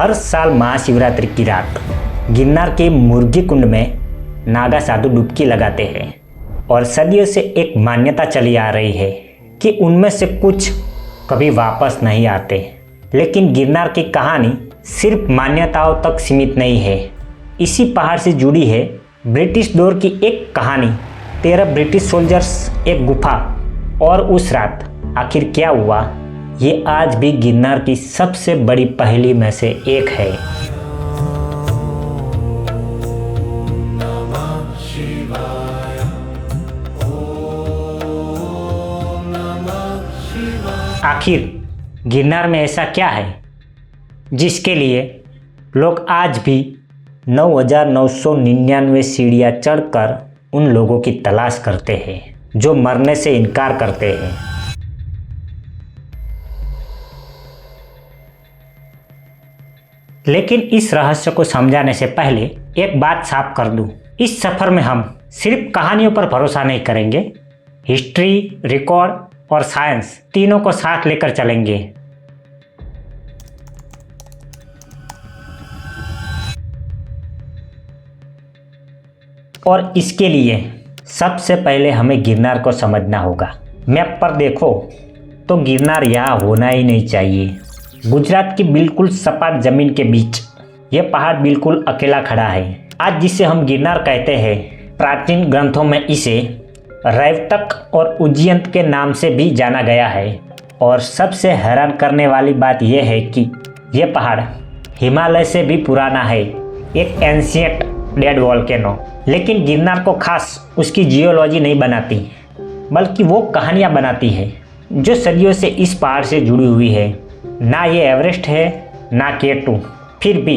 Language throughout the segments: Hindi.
हर साल महाशिवरात्रि की रात गिरनार के मुर्गी कुंड में नागा साधु डुबकी लगाते हैं और सदियों से एक मान्यता चली आ रही है कि उनमें से कुछ कभी वापस नहीं आते। लेकिन गिरनार की कहानी सिर्फ मान्यताओं तक सीमित नहीं है। इसी पहाड़ से जुड़ी है ब्रिटिश दौर की एक कहानी। 13 ब्रिटिश सोल्जर्स, एक गुफा और उस रात आखिर क्या हुआ, ये आज भी गिरनार की सबसे बड़ी पहेली में से एक है। आखिर गिरनार में ऐसा क्या है जिसके लिए लोग आज भी 9,999 सीढ़ियाँ चढ़कर उन लोगों की तलाश करते हैं जो मरने से इनकार करते हैं। लेकिन इस रहस्य को समझाने से पहले एक बात साफ कर दूं, इस सफर में हम सिर्फ कहानियों पर भरोसा नहीं करेंगे, हिस्ट्री, रिकॉर्ड और साइंस तीनों को साथ लेकर चलेंगे। और इसके लिए सबसे पहले हमें गिरनार को समझना होगा। मैप पर देखो तो गिरनार यहाँ होना ही नहीं चाहिए। गुजरात की बिल्कुल सपाट जमीन के बीच यह पहाड़ बिल्कुल अकेला खड़ा है। आज जिसे हम गिरनार कहते हैं, प्राचीन ग्रंथों में इसे रैवतक और उज्जैन के नाम से भी जाना गया है। और सबसे हैरान करने वाली बात यह है कि यह पहाड़ हिमालय से भी पुराना है, एक एंशिएंट डेड वोल्केनो। लेकिन गिरनार को खास उसकी जियोलॉजी नहीं बनाती, बल्कि वो कहानियाँ बनाती है जो सदियों से इस पहाड़ से जुड़ी हुई है। ना ये एवरेस्ट है, ना K2, फिर भी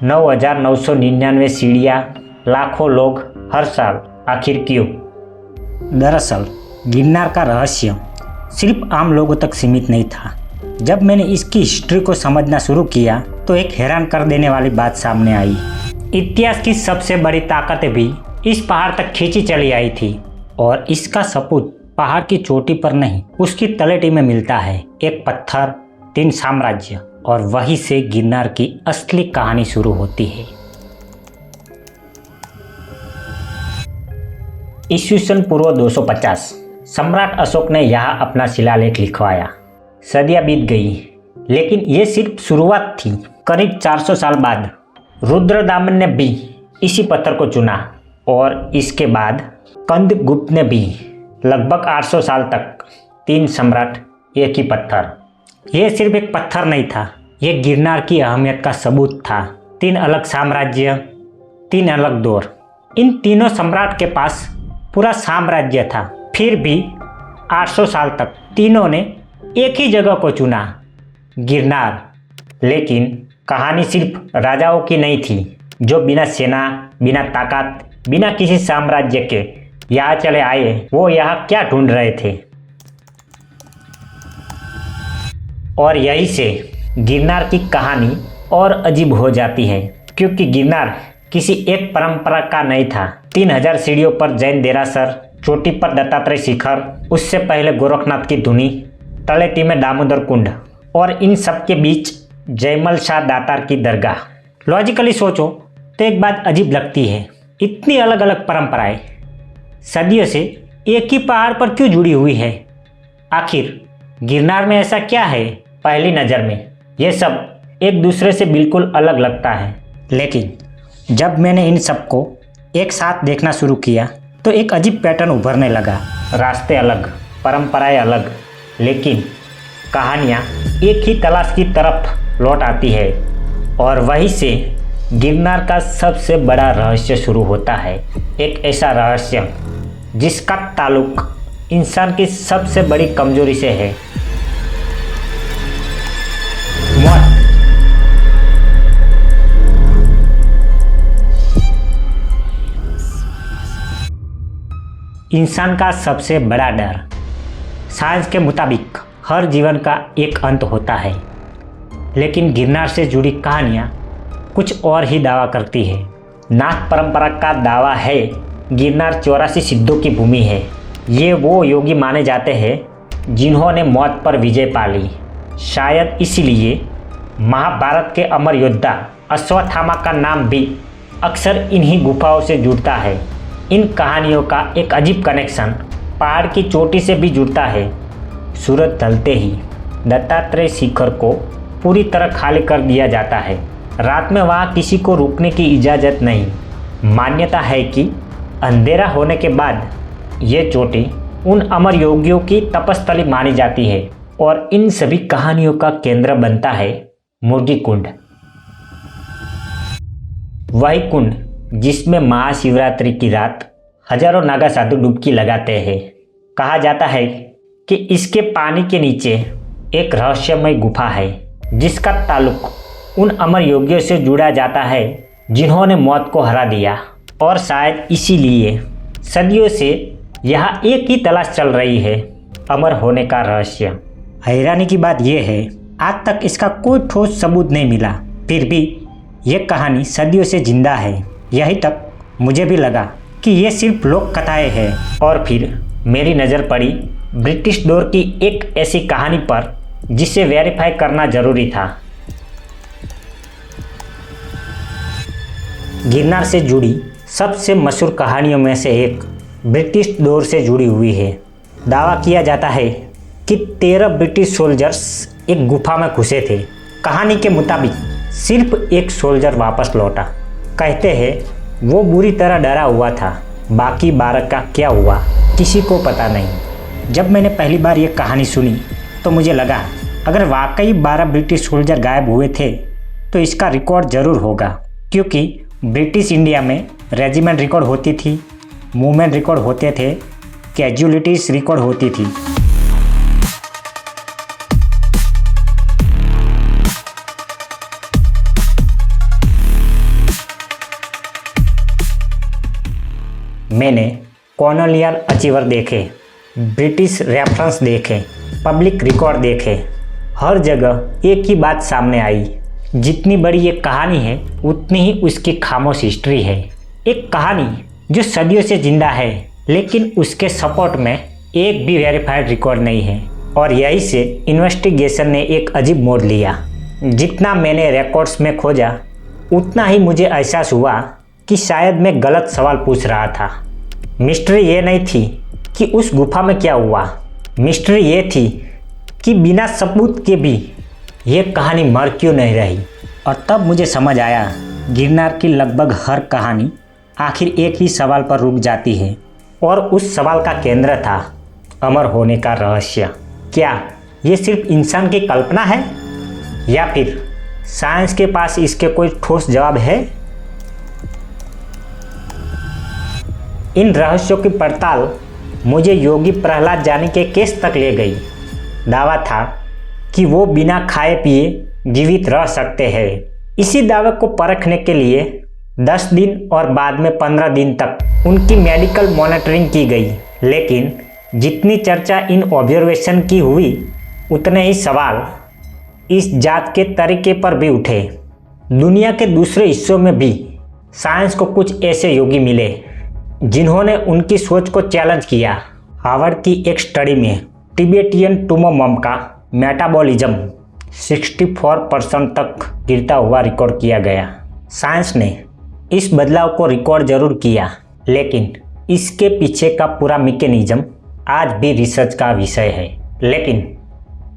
9,999 सीढ़ियाँ, लाखों लोग हर साल, आखिर क्यों? दरअसल गिरनार का रहस्य सिर्फ आम लोगों तक सीमित नहीं था। जब मैंने इसकी हिस्ट्री को समझना शुरू किया तो एक हैरान कर देने वाली बात सामने आई। इतिहास की सबसे बड़ी ताकतें भी इस पहाड़ तक खींची चली आई थी और इसका सबूत पहाड़ की चोटी पर नहीं, उसकी तलहटी में मिलता है। एक पत्थर, 3 साम्राज्य, और वहीं से गिरनार की असली कहानी शुरू होती है। ईस्वीसन पूर्व 250 सम्राट अशोक ने यहाँ अपना शिलालेख लिखवाया। सदियां बीत गई, लेकिन ये सिर्फ शुरुआत थी। करीब 400 साल बाद रुद्रदामन ने भी इसी पत्थर को चुना और इसके बाद कंदगुप्त ने भी। लगभग 800 साल तक 3 सम्राट, एक ही पत्थर। यह सिर्फ एक पत्थर नहीं था, यह गिरनार की अहमियत का सबूत था। 3 अलग साम्राज्य, 3 अलग दौर। इन तीनों सम्राट के पास पूरा साम्राज्य था, फिर भी 800 साल तक तीनों ने एक ही जगह को चुना, गिरनार। लेकिन कहानी सिर्फ राजाओं की नहीं थी जो बिना सेना, बिना ताकत, बिना किसी साम्राज्य के यहाँ चले आए। वो यहाँ क्या ढूंढ रहे थे? और यहीं से गिरनार की कहानी और अजीब हो जाती है, क्योंकि गिरनार किसी एक परंपरा का नहीं था। 3000 सीढ़ियों पर जैन देरासर, चोटी पर दत्तात्रेय शिखर, उससे पहले गोरखनाथ की धुनी, तलहटी में दामोदर कुंड, और इन सब के बीच जयमल शाह दातार की दरगाह। लॉजिकली सोचो तो एक बात अजीब लगती है, इतनी अलग अलग परंपराएं सदियों से एक ही पहाड़ पर क्यों जुड़ी हुई है? आखिर गिरनार में ऐसा क्या है? पहली नज़र में ये सब एक दूसरे से बिल्कुल अलग लगता है, लेकिन जब मैंने इन सबको एक साथ देखना शुरू किया तो एक अजीब पैटर्न उभरने लगा। रास्ते अलग, परंपराएं अलग, लेकिन कहानियाँ एक ही तलाश की तरफ लौट आती है। और वहीं से गिरनार का सबसे बड़ा रहस्य शुरू होता है। एक ऐसा रहस्य जिसका ताल्लुक इंसान की सबसे बड़ी कमजोरी से है, मौत। इंसान का सबसे बड़ा डर। साइंस के मुताबिक हर जीवन का एक अंत होता है, लेकिन गिरनार से जुड़ी कहानियाँ कुछ और ही दावा करती है। नाथ परंपरा का दावा है गिरनार 84 सिद्धों की भूमि है। ये वो योगी माने जाते हैं जिन्होंने मौत पर विजय पा ली। शायद इसलिए महाभारत के अमर योद्धा अश्वत्थामा का नाम भी अक्सर इन्हीं गुफाओं से जुड़ता है। इन कहानियों का एक अजीब कनेक्शन पहाड़ की चोटी से भी जुड़ता है। सूरज ढलते ही दत्तात्रेय शिखर को पूरी तरह खाली कर दिया जाता है। रात में वहाँ किसी को रुकने की इजाज़त नहीं। मान्यता है कि अंधेरा होने के बाद ये चोटी उन अमर योगियों की तपस्थली मानी जाती है और इन सभी कहानियों का केंद्र बनता है मुर्गी कुंड। वही कुंड जिसमें महाशिवरात्रि की रात हजारों नागा साधु डुबकी लगाते हैं। कहा जाता है कि इसके पानी के नीचे एक रहस्यमय गुफा है जिसका ताल्लुक उन अमर योगियों से जुड़ा जाता है जिन्होंने मौत को हरा दिया, और शायद इसीलिए सदियों से यहाँ एक ही तलाश चल रही है, अमर होने का रहस्य। हैरानी की बात यह है आज तक इसका कोई ठोस सबूत नहीं मिला, फिर भी यह कहानी सदियों से जिंदा है। यही तक मुझे भी लगा कि ये सिर्फ लोक कथाएं हैं। और फिर मेरी नज़र पड़ी ब्रिटिश दौर की एक ऐसी कहानी पर जिसे वेरीफाई करना जरूरी था। गिरनार से जुड़ी सबसे मशहूर कहानियों में से एक ब्रिटिश दौर से जुड़ी हुई है। दावा किया जाता है कि 13 ब्रिटिश सोल्जर्स एक गुफा में घुसे थे। कहानी के मुताबिक सिर्फ एक सोल्जर वापस लौटा। कहते हैं वो बुरी तरह डरा हुआ था, बाकी 12 का क्या हुआ किसी को पता नहीं। जब मैंने पहली बार ये कहानी सुनी तो मुझे लगा अगर वाकई 12 ब्रिटिश सोल्जर गायब हुए थे तो इसका रिकॉर्ड ज़रूर होगा, क्योंकि ब्रिटिश इंडिया में रेजिमेंट रिकॉर्ड होती थी, मूवमेंट रिकॉर्ड होते थे, कैजुअलिटीज़ रिकॉर्ड होती थी। मैंने कॉलोनियल अचीवर देखे, ब्रिटिश रेफरेंस देखे, पब्लिक रिकॉर्ड देखे, हर जगह एक ही बात सामने आई। जितनी बड़ी ये कहानी है उतनी ही उसकी खामोश हिस्ट्री है। एक कहानी जो सदियों से जिंदा है लेकिन उसके सपोर्ट में एक भी वेरीफाइड रिकॉर्ड नहीं है। और यही से इन्वेस्टिगेशन ने एक अजीब मोड़ लिया। जितना मैंने रिकॉर्ड्स में खोजा उतना ही मुझे एहसास हुआ कि शायद मैं गलत सवाल पूछ रहा था। मिस्ट्री ये नहीं थी कि उस गुफा में क्या हुआ, मिस्ट्री ये थी कि बिना सबूत के भी ये कहानी मर क्यों नहीं रही। और तब मुझे समझ आया गिरनार की लगभग हर कहानी आखिर एक ही सवाल पर रुक जाती है, और उस सवाल का केंद्र था अमर होने का रहस्य। क्या ये सिर्फ इंसान की कल्पना है या फिर साइंस के पास इसके कोई ठोस जवाब है? इन रहस्यों की पड़ताल मुझे योगी प्रहलाद जानी के केस तक ले गई। दावा था कि वो बिना खाए पिए जीवित रह सकते हैं। इसी दावे को परखने के लिए 10 दिन और बाद में 15 दिन तक उनकी मेडिकल मॉनिटरिंग की गई, लेकिन जितनी चर्चा इन ऑब्जर्वेशन की हुई उतने ही सवाल इस जात के तरीके पर भी उठे। दुनिया के दूसरे हिस्सों में भी साइंस को कुछ ऐसे योगी मिले जिन्होंने उनकी सोच को चैलेंज किया। हार्वर्ड की एक स्टडी में टिबेटियन टूमोमम का मेटाबॉलिज्म 64% तक गिरता हुआ रिकॉर्ड किया गया। साइंस ने इस बदलाव को रिकॉर्ड जरूर किया, लेकिन इसके पीछे का पूरा मैकेनिज्म आज भी रिसर्च का विषय है। लेकिन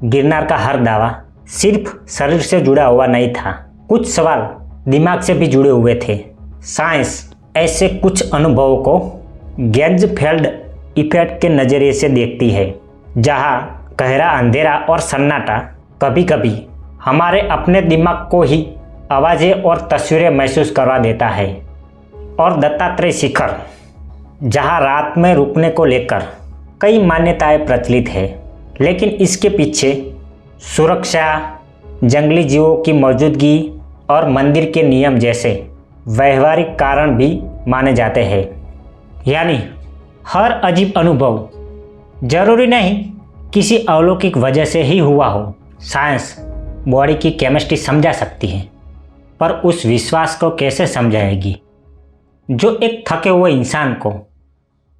गिरनार का हर दावा सिर्फ शरीर से जुड़ा हुआ नहीं था, कुछ सवाल दिमाग से भी जुड़े हुए थे। साइंस ऐसे कुछ अनुभवों को गेंजफेल्ड इफेक्ट के नज़रिए से देखती है, जहां गहरा अंधेरा और सन्नाटा कभी कभी हमारे अपने दिमाग को ही आवाज़ें और तस्वीरें महसूस करवा देता है। और दत्तात्रेय शिखर, जहां रात में रुकने को लेकर कई मान्यताएं प्रचलित है, लेकिन इसके पीछे सुरक्षा, जंगली जीवों की मौजूदगी और मंदिर के नियम जैसे व्यवहारिक कारण भी माने जाते हैं। यानी हर अजीब अनुभव जरूरी नहीं किसी अलौकिक वजह से ही हुआ हो। साइंस बॉडी की केमिस्ट्री समझा सकती है, पर उस विश्वास को कैसे समझाएगी जो एक थके हुए इंसान को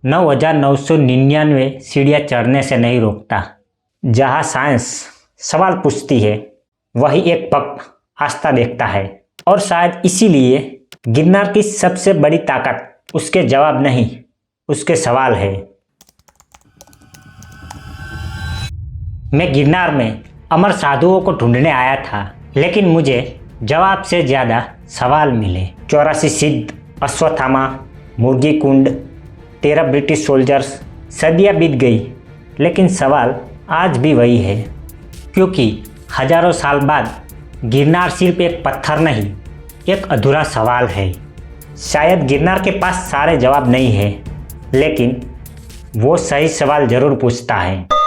9,999 सीढ़ियाँ चढ़ने से नहीं रोकता। जहाँ साइंस सवाल पूछती है वही एक भक्त आस्था देखता है। और शायद इसीलिए गिरनार की सबसे बड़ी ताकत उसके जवाब नहीं, उसके सवाल है। मैं गिरनार में अमर साधुओं को ढूंढने आया था, लेकिन मुझे जवाब से ज़्यादा सवाल मिले। 84 सिद्ध, अश्वत्थामा, मुर्गी कुंड, 13 ब्रिटिश सोल्जर्स। सदियाँ बीत गई, लेकिन सवाल आज भी वही है, क्योंकि हजारों साल बाद गिरनार सिर्फ एक पत्थर नहीं, एक अधूरा सवाल है। शायद गिरनार के पास सारे जवाब नहीं है, लेकिन वो सही सवाल ज़रूर पूछता है।